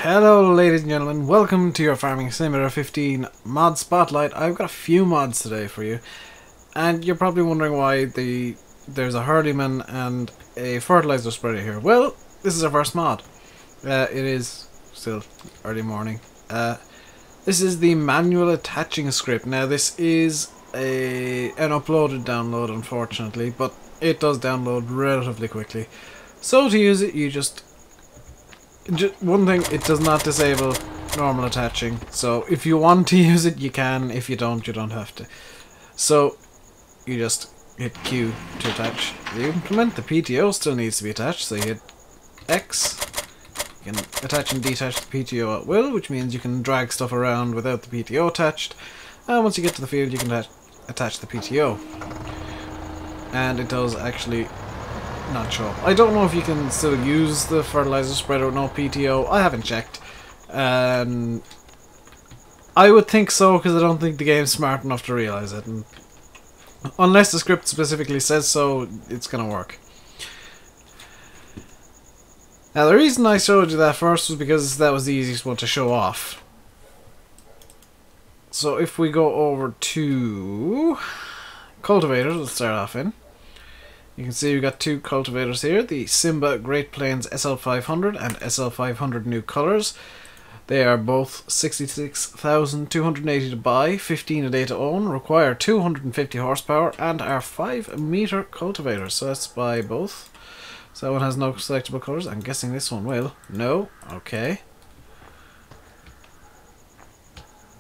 Hello ladies and gentlemen, welcome to your Farming Simulator 15 mod spotlight. I've got a few mods today for you, and you're probably wondering why there's a hurleyman and a fertilizer spreader here. Well, this is our first mod. It is still early morning. This is the manual attaching script. Now this is an uploaded download, unfortunately, but it does download relatively quickly. So to use it, you just one thing, it does not disable normal attaching, so if you want to use it you can, if you don't have to. So you just hit Q to attach the implement. The PTO still needs to be attached, so you hit X. You can attach and detach the PTO at will, which means you can drag stuff around without the PTO attached, and once you get to the field you can attach the PTO. And it does actually not show up. I don't know if you can still use the fertilizer spreader with no PTO. I haven't checked. I would think so, because I don't think the game's smart enough to realise it. And unless the script specifically says so, it's gonna work. Now the reason I showed you that first was because that was the easiest one to show off. So if we go over to cultivators, we'll start off in. You can see we've got two cultivators here, the Simba Great Plains SL500 and SL500 new colours. They are both 66,280 to buy, 15 a day to own, require 250 horsepower, and are 5 metre cultivators. So let's buy both. So that one has no selectable colours. I'm guessing this one will. No? Okay.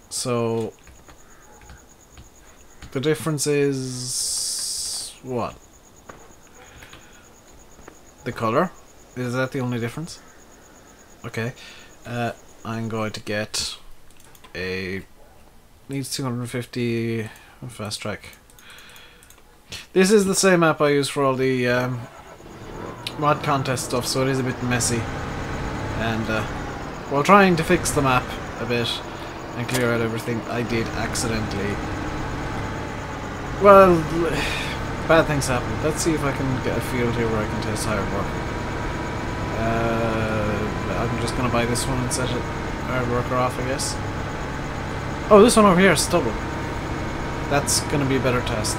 So the difference is what? The colour? Is that the only difference? Okay. I'm going to get a... needs 250 fast track. This is the same map I use for all the mod contest stuff, so it is a bit messy. And while trying to fix the map a bit and clear out everything, I did accidentally... well... bad things happen. Let's see if I can get a field here where I can test hard work. I'm just going to buy this one and set it hard worker off, I guess. Oh, this one over here is stubble. That's going to be a better test.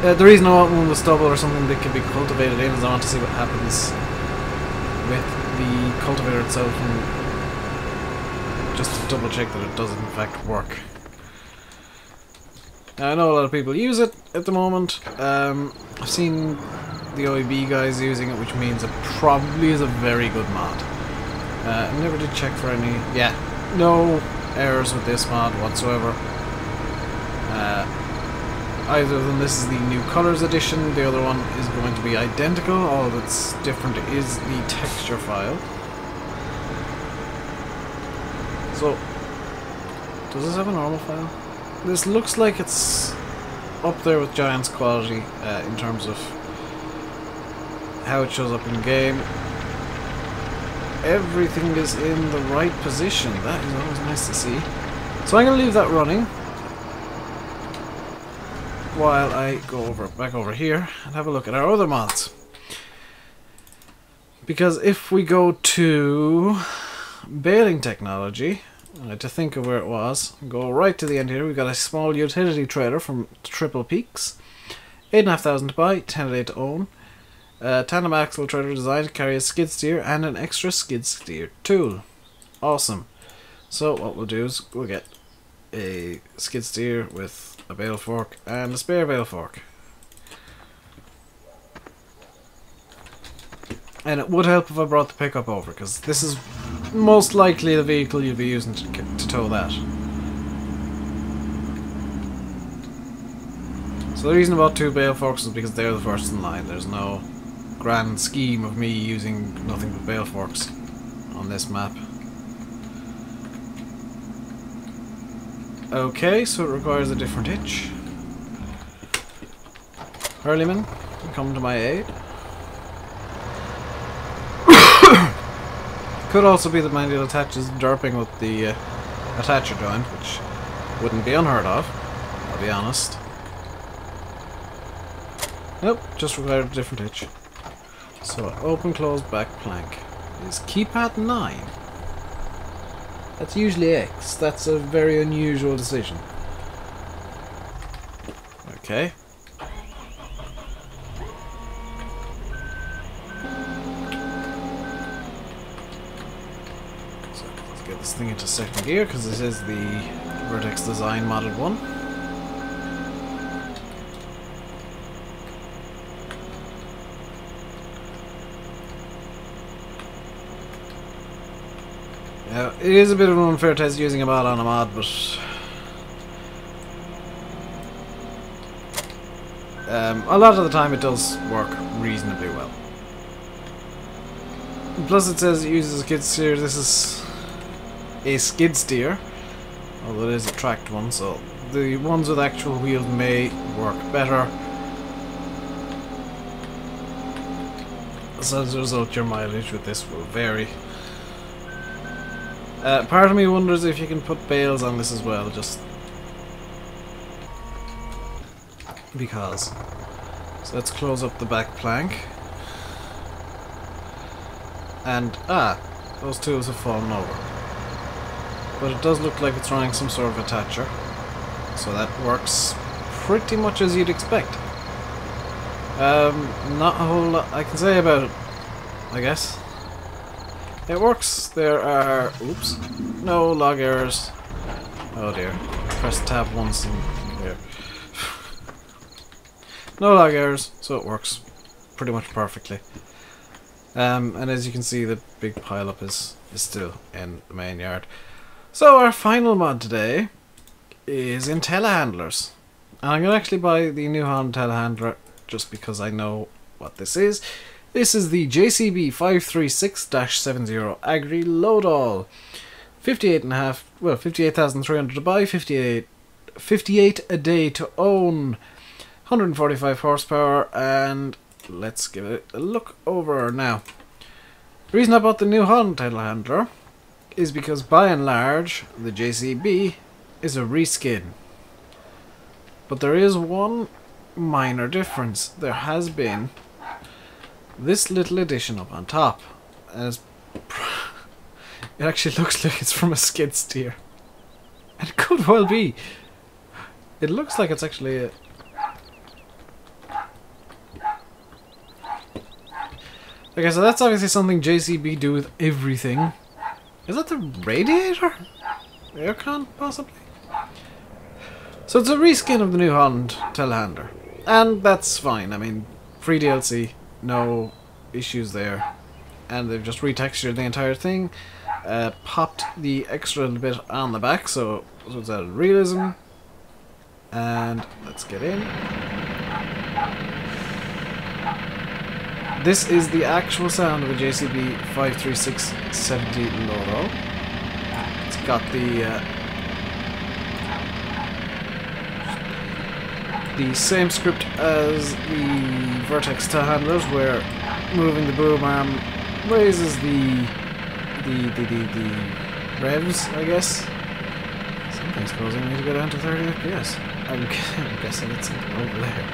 The reason I want one with stubble or something that can be cultivated in is I want to see what happens with the cultivator itself, and just to double check that it does in fact work. I know a lot of people use it at the moment. I've seen the OEB guys using it, which means it probably is a very good mod. I never did check for any... yeah, no errors with this mod whatsoever. Either than this is the new colours edition, the other one is going to be identical. All that's different is the texture file. So, does this have a normal file? This looks like it's up there with Giant's quality in terms of how it shows up in game. Everything is in the right position. That is always nice to see. So I'm going to leave that running while I go back over here and have a look at our other mods. Because if we go to baling technology, to think of where it was, go right to the end here, we've got a small utility trailer from Triple Peaks, 8,500 to buy, 10 a day to own, tandem axle trailer designed to carry a skid steer and an extra skid steer tool. Awesome. So what we'll do is we'll get a skid steer with a bale fork and a spare bale fork. And it would help if I brought the pickup over, because this is most likely the vehicle you'll be using to tow that. So the reason about two bale forks is because they're the first in line. There's no grand scheme of me using nothing but bale forks on this map. Okay, so it requires a different hitch. Hurleyman, come to my aid. Could also be the manual attaches derping with the attacher joint, which wouldn't be unheard of, I'll be honest. Nope, just required a different hitch. So open, close, back plank is keypad 9. That's usually X. That's a very unusual decision. Okay. So let's get this thing into second gear because this is the Vertex Design modded one. Now, it is a bit of an unfair test using a mod on a mod, but a lot of the time it does work reasonably well. Plus it says it uses a skid steer. This is a skid steer, although it is a tracked one, so the ones with actual wheels may work better. So as a result, your mileage with this will vary. Part of me wonders if you can put bales on this as well, just because. So let's close up the back plank. And, those tools have fallen over. But it does look like it's running some sort of attacher. So that works pretty much as you'd expect. Not a whole lot I can say about it, I guess. It works. There are... oops. No log errors. Oh dear. Press tab once and... there. No log errors, so it works pretty much perfectly. And as you can see, the big pile-up is still in the main yard. So our final mod today is Intellihandlers. And I'm going to actually buy the new Holland Intellihandler just because I know what this is. This is the JCB 536-70 Agri Loadall. 58.5, well, 58,300 to buy, 58 a day to own, 145 horsepower, and let's give it a look over now. The reason I bought the New Holland Telehandler is because by and large the JCB is a reskin. But there is one minor difference. There has been this little addition up on top. As it actually looks like it's from a skid steer. And it could well be. It looks like it's actually a... okay, so that's obviously something JCB do with everything. Is that the radiator? Aircon, possibly? So it's a reskin of the New Holland Telehandler. And that's fine. I mean, free DLC, no issues there. And they've just retextured the entire thing. Popped the extra little bit on the back, so it's added realism. And let's get in. This is the actual sound of a JCB 536-70 Loadall. It's got the same script as the Vertex Telehandlers, where moving the boom arm raises the revs, I guess. Something's causing me to go down to 30 FPS. I'm guessing it's over there.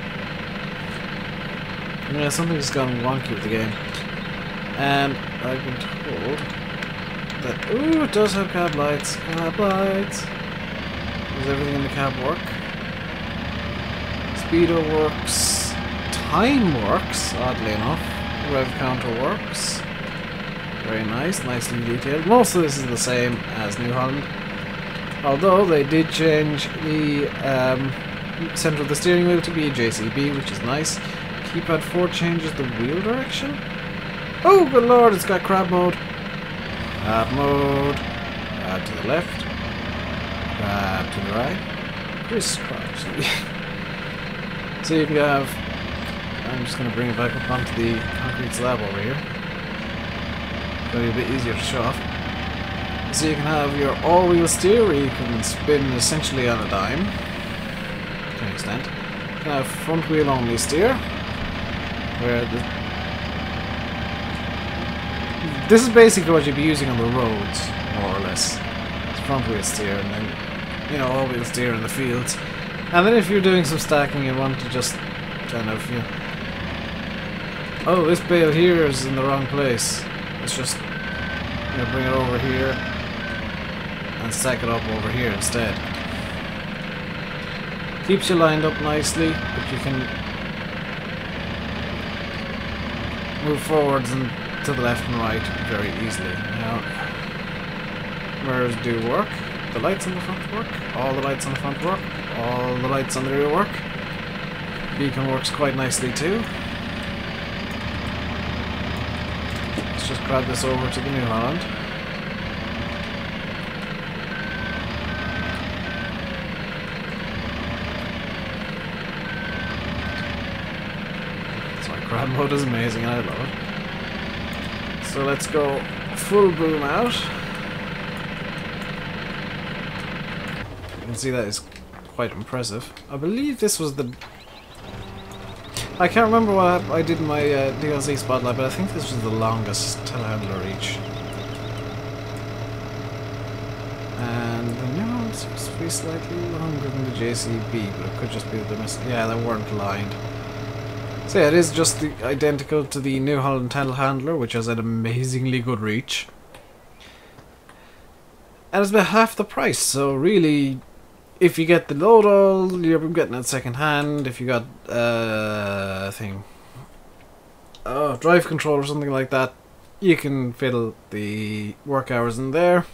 Yeah, something's gone wonky with the game. And I've been told that, ooh, it does have cab lights. Cab lights. Does everything in the cab work? Speedo works. Time works, oddly enough. Rev counter works. Very nice, nicely detailed. Most of this is the same as New Holland. Although they did change the center of the steering wheel to be a JCB, which is nice. Keypad 4 changes the wheel direction. Oh, good lord, it's got crab mode. Crab mode. Crab to the left. Crab to the right. Crisscross. So you can have... I'm just going to bring it back up onto the concrete slab over here. It'll be a bit easier to show off. So you can have your all-wheel steer, where you can spin essentially on a dime, to an extent. You can have front-wheel only steer, where this is basically what you'd be using on the roads, more or less. It's front-wheel steer, and then, you know, all-wheel steer in the fields. And then if you're doing some stacking, you want to just kind of, you know, Oh, this bale here is in the wrong place. Let's just bring it over here and stack it up over here instead. Keeps you lined up nicely, but you can move forwards and to the left and right very easily. Now, mirrors do work. The lights on the front work. All the lights on the front work. All the lights on the rear work. Beacon works quite nicely too. Let's just grab this over to the New Holland. So my grab mode is amazing and I love it. So let's go full boom out. You can see that is quite impressive. I believe this was the... I can't remember what I did in my DLC spotlight, but I think this was the longest telehandler reach. And the new one seems to be slightly longer than the JCB, but it could just be that they're missing. Yeah, they weren't lined. So yeah, it is just identical to the New Holland telehandler, which has an amazingly good reach. And it's about half the price, so really... If you get the load-all, you're getting it second hand. If you got drive control or something like that, you can fiddle the work hours in there.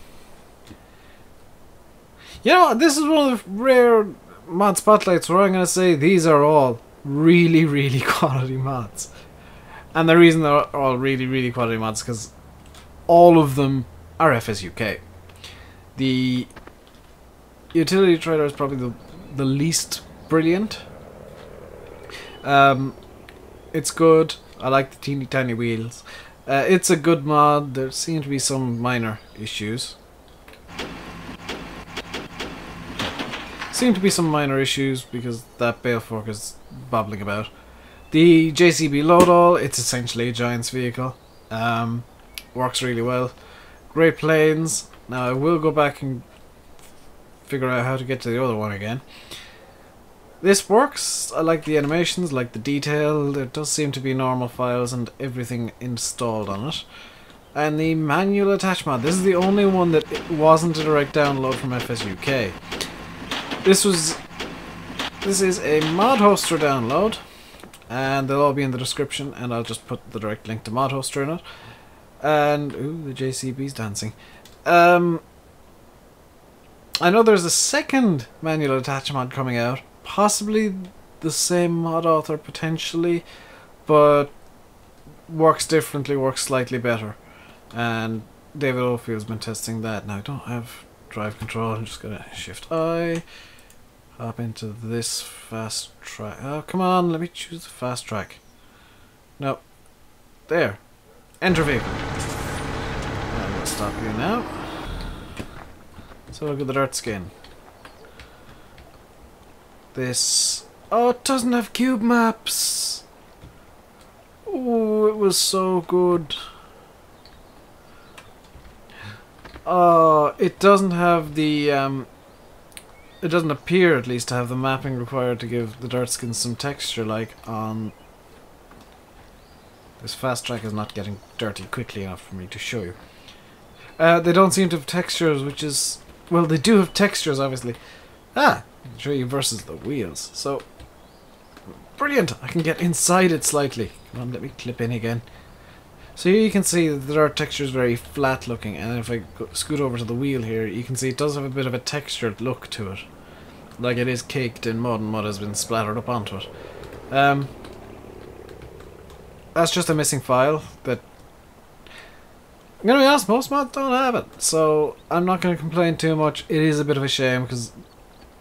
You know, this is one of the rare mod spotlights where I'm going to say these are all really, really quality mods. And the reason they're all really, really quality mods is because all of them are FSUK. The utility trailer is probably the least brilliant. It's good. I like the teeny tiny wheels. It's a good mod. There seem to be some minor issues. Because that bale fork is bobbling about. The JCB load-all, it's essentially a Giant's vehicle. Works really well. Great Plains. Now I will go back and figure out how to get to the other one again. This works. I like the animations, like the detail. There does seem to be normal files and everything installed on it. And the manual attach mod. This is the only one that wasn't a direct download from FSUK. This is a mod hoster download, and they'll all be in the description, and I'll just put the direct link to mod hoster in it. And ooh, the JCB's dancing. I know there's a second manual attach mod coming out, possibly the same mod author potentially, but works differently, works slightly better. And David Oldfield's been testing that. Now I don't have drive control, I'm just gonna shift I, hop into this fast track. Oh come on, let me choose the fast track. No. There. Enter vehicle. I'm gonna stop you now. So look at the dirt skin. This... Oh, it doesn't have cube maps! Oh, it was so good. Oh, it doesn't have the... it doesn't appear, at least, to have the mapping required to give the dirt skin some texture, like on... This fast track is not getting dirty quickly enough for me to show you. They don't seem to have textures, which is... Well, they do have textures, obviously. Ah! I can show you versus the wheels. So, brilliant! I can get inside it slightly. Come on, let me clip in again. So here you can see that there are textures very flat looking, and if I scoot over to the wheel here, you can see it does have a bit of a textured look to it. Like it is caked in mud, and mud has been splattered up onto it. That's just a missing file that... I'm gonna be honest, most mods don't have it, so I'm not gonna complain too much. It is a bit of a shame, because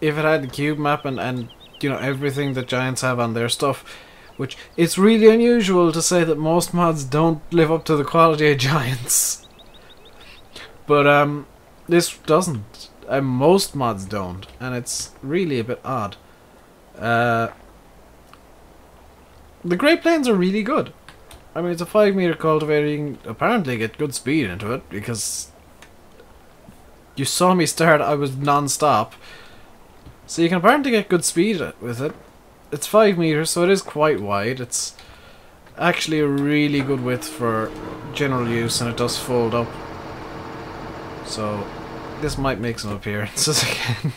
if it had the cube map and you know, everything that Giants have on their stuff, which it's really unusual to say that most mods don't live up to the quality of Giants. But this doesn't. Most mods don't, and it's really a bit odd. The Great Plains are really good. I mean, it's a 5-meter cultivator. You can apparently get good speed into it, because you saw me start, I was non-stop. So you can apparently get good speed with it. It's 5 meters, so it is quite wide. It's actually a really good width for general use, and it does fold up. So this might make some appearances again.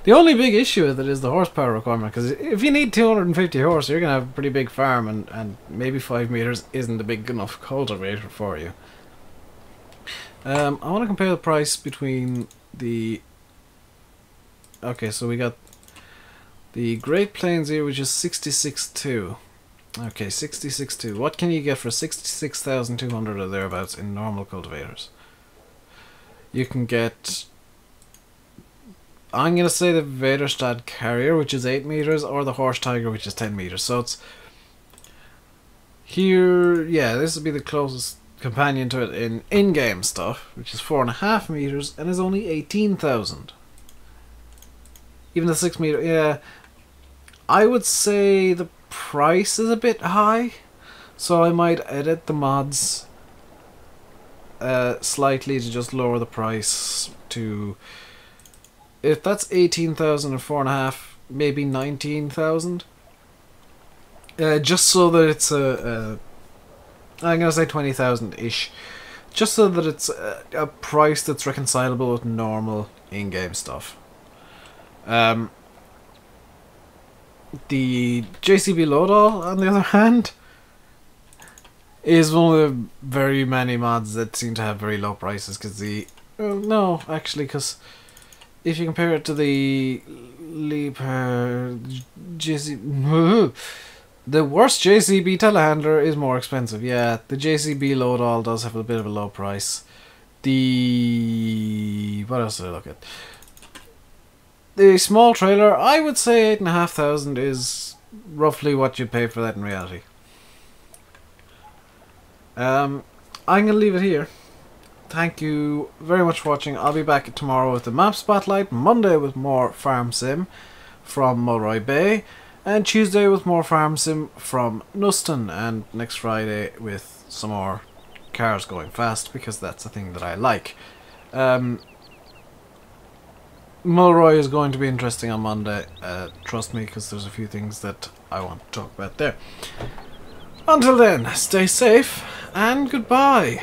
The only big issue with it is the horsepower requirement, because if you need 250 horse, you're going to have a pretty big farm, and maybe 5 meters isn't a big enough cultivator for you. I want to compare the price between the... Okay, so we got the Great Plains here, which is 66.2. Okay, 66.2. What can you get for 66,200 or thereabouts in normal cultivators? You can get... I'm going to say the Vaderstad Carrier, which is 8 meters, or the Horse Tiger, which is 10 meters. So it's... Here, yeah, this would be the closest companion to it in in-game stuff, which is 4.5 meters, and is only 18,000. Even the 6 meter, yeah. I would say the price is a bit high, so I might edit the mods slightly to just lower the price to... If that's 18,000 and 4.5, maybe 19,000. Just so that it's I'm gonna say 20,000-ish. Just so that it's a price that's reconcilable with normal in-game stuff. The JCB Loadout, on the other hand, is one of the very many mods that seem to have very low prices, because the... no, actually, because... If you compare it to the the worst JCB telehandler is more expensive. Yeah, the JCB Loadout does have a bit of a low price. The... what else did I look at? The small trailer, I would say 8,500 is roughly what you'd pay for that in reality. I'm gonna leave it here. Thank you very much for watching. I'll be back tomorrow with the map spotlight, Monday with more farm sim from Mulroy Bay, and Tuesday with more farm sim from Nuston, and next Friday with some more cars going fast, because that's a thing that I like. Mulroy is going to be interesting on Monday, trust me, because there's a few things that I want to talk about there. Until then, stay safe and goodbye.